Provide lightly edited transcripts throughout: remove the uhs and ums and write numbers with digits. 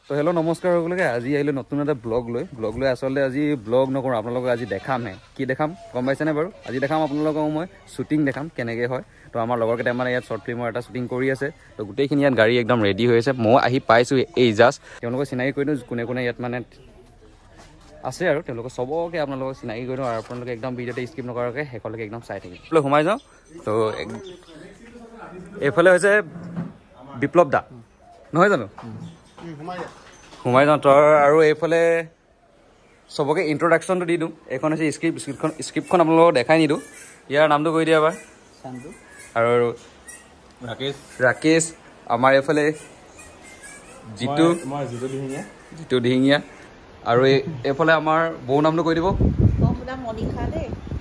তো হেল্ল' নমস্কাৰ সকলোকে আজি আহিলোঁ নতুন এটা ব্লগ লৈ আচলতে আজি ব্লগ নকৰোঁ আপোনালোকক আজি দেখামহে কি দেখাম গম পাইছেনে বাৰু আজি দেখাম আপোনালোকক মই শ্বুটিং দেখাম কেনেকৈ হয় তো আমাৰ লগৰ কেইটামানে ইয়াত শ্বৰ্ট ফিল্মৰ এটা শ্বুটিং কৰি আছে তো গোটেইখিনি ইয়াত গাড়ী একদম ৰেডি হৈ আছে মই আহি পাইছোঁ এই জাষ্ট তেওঁলোকক চিনাকি কৰি দিওঁ কোনে কোনে ইয়াত মানে আছে আৰু তেওঁলোকক চবকে আপোনালোকক চিনাকি কৰি দিওঁ আৰু আপোনালোকে একদম ভিডিঅ'টো স্কিপ নকৰাকৈ শেষলৈকে একদম চাই থাকিম সোমাই যাওঁ তো এইফালে হৈছে বিপ্লৱ দা নহয় জানো সোমাই যাওঁ তই আৰু এইফালে চবকে ইন্ট্ৰডাকশ্যনটো দি দিওঁ এইখন হৈছে স্ক্ৰিপ্টখন আপোনালোকক দেখাই নিদিওঁ ইয়াৰ নামটো কৈ দিয়া এবাৰ আৰু ৰাকেশ আমাৰ এইফালে জিতু দিহিঙীয়া আৰু এইফালে আমাৰ বৌ নামটো কৈ দিব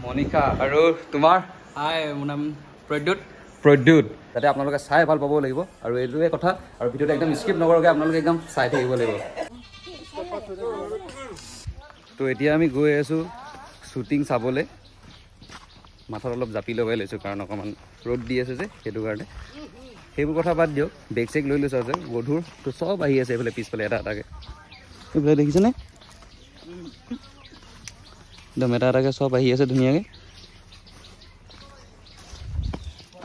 মনিষা আৰু তোমাৰ মোৰ নাম প্ৰদ্যুৎ যাতে আপোনালোকে চাই ভাল পাব লাগিব আৰু এইটোৱে কথা আৰু ভিডিঅ'টো একদম স্কিপ নকৰাকৈ আপোনালোকে একদম চাই থাকিব লাগিব তো এতিয়া আমি গৈ আছোঁ শ্বুটিং চাবলৈ মাথাত অলপ জাপি লগাই লৈছোঁ কাৰণ অকণমান ৰ'দ দি আছে যে সেইটো কাৰণে সেইবোৰ কথা বাদ দিয়ক বেগ চেগ লৈ লৈছোঁ যে গধুৰ তো চব আহি আছে এইফালে পিছফালে এটা এটাকৈ এইফালে দেখিছেনে একদম এটা এটাকৈ চব আহি আছে ধুনীয়াকৈ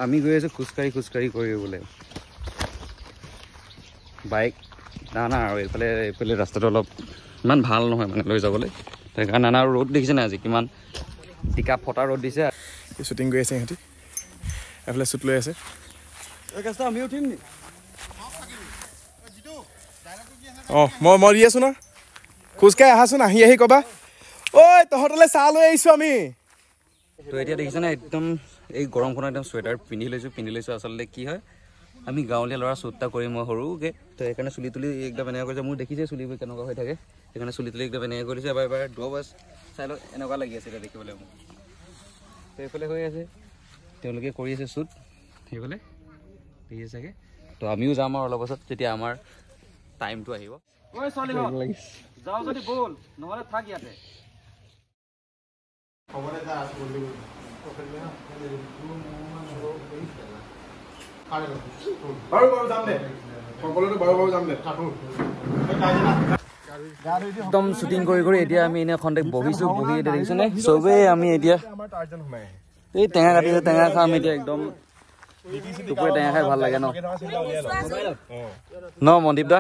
আমি গৈ আছোঁ খোজকাঢ়ি কৰিবলৈ বাইক না আৰু এইফালে ৰাস্তাটো অলপ ইমান ভাল নহয় মানে লৈ যাবলৈ সেইকাৰণে নানা আৰু ৰ'দ দেখিছে নাই আজি কিমান টিকা ফটা ৰ'দ দিছে শ্বুটিং কৰি আছে সিহঁতি এইফালে শ্বুট লৈ আছে আমি উঠিম নি অঁ মই দি আছোঁ ন খোজকাঢ়ি আহাচোন আহি ক'বা ঐ তহঁতলৈ চাহ লৈ আহিছোঁ আমি তো এতিয়া দেখিছেনে একদম এই গৰমখনত একদম চুৱেটাৰ পিন্ধি লৈছোঁ আচলতে কি হয় আমি গাঁৱলীয়া ল'ৰা শ্বুট এটা কৰি মই সৰুকৈ তো সেইকাৰণে চুলি তুলি একদম এনেকুৱা কৰিছে মোৰ দেখিছে চুলিবোৰ কেনেকুৱা হৈ থাকে সেইকাৰণে চুলি তুলি একদম এনেকৈ কৰিছে এবাৰ দহ বাছ চাই লওক এনেকুৱা লাগি আছে এতিয়া দেখিবলৈ মোক তো এইফালে হৈ আছে তেওঁলোকে কৰি আছে শ্বুট সেইফালে দেখিছে চাগে তো আমিও যাম আৰু অলপ পাছত যেতিয়া আমাৰ টাইমটো আহিব যাওঁ যদি ব'ল নহ'লে থাক ইয়াতে একদম শ্বুটিং কৰি এতিয়া আমি এনে খন্তেক বহি এতিয়া দেখিছেনে চবেই আমি এতিয়া এই টেঙা কাটিছে টেঙা খাম এতিয়া একদম দুপৰীয়া টেঙা খাই ভাল লাগে ন মনদীপ দা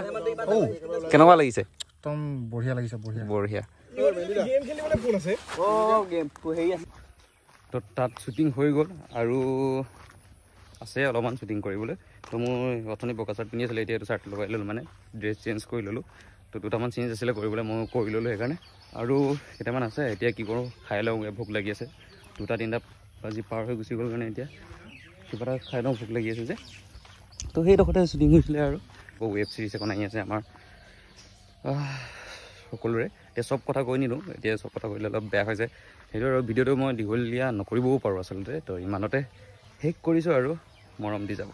কেনেকুৱা লাগিছে একদম বঢ়িয়া লাগিছে বঢ়িয়া তো তাত শ্বুটিং হৈ গ'ল আৰু আছে অলপমান শ্বুটিং কৰিবলৈ তো মই অথনি বগা চাৰ্ট পিন্ধি আছিলোঁ এতিয়া এইটো চাৰ্ট লগাই ল'লোঁ মানে ড্ৰেছ চেঞ্জ কৰি ল'লোঁ তো দুটামান চেঞ্জ আছিলে কৰিবলৈ মই কৰি ল'লোঁ সেইকাৰণে আৰু কেইটামান আছে এতিয়া কি কৰোঁ খাই লওঁ ভোক লাগি আছে 2-3টা বাজি পাৰ হৈ গুচি গ'ল কাৰণে এতিয়া কিবা এটা খাই লওঁ ভোক লাগি আছে যে তো সেইডোখৰতে শ্বুটিং হৈছিলে আৰু ৱেব ছিৰিজ এখন আহি আছে আমাৰ সকলোৰে এতিয়া চব কথা কৈ নিদিওঁ এতিয়া চব কথা কৰিলে অলপ বেয়া হৈ যায় সেইটো আৰু ভিডিঅ'টো মই দীঘলীয়া নকৰিবও পাৰোঁ আচলতে তো ইমানতে শেষ কৰিছোঁ আৰু মৰম দি যাব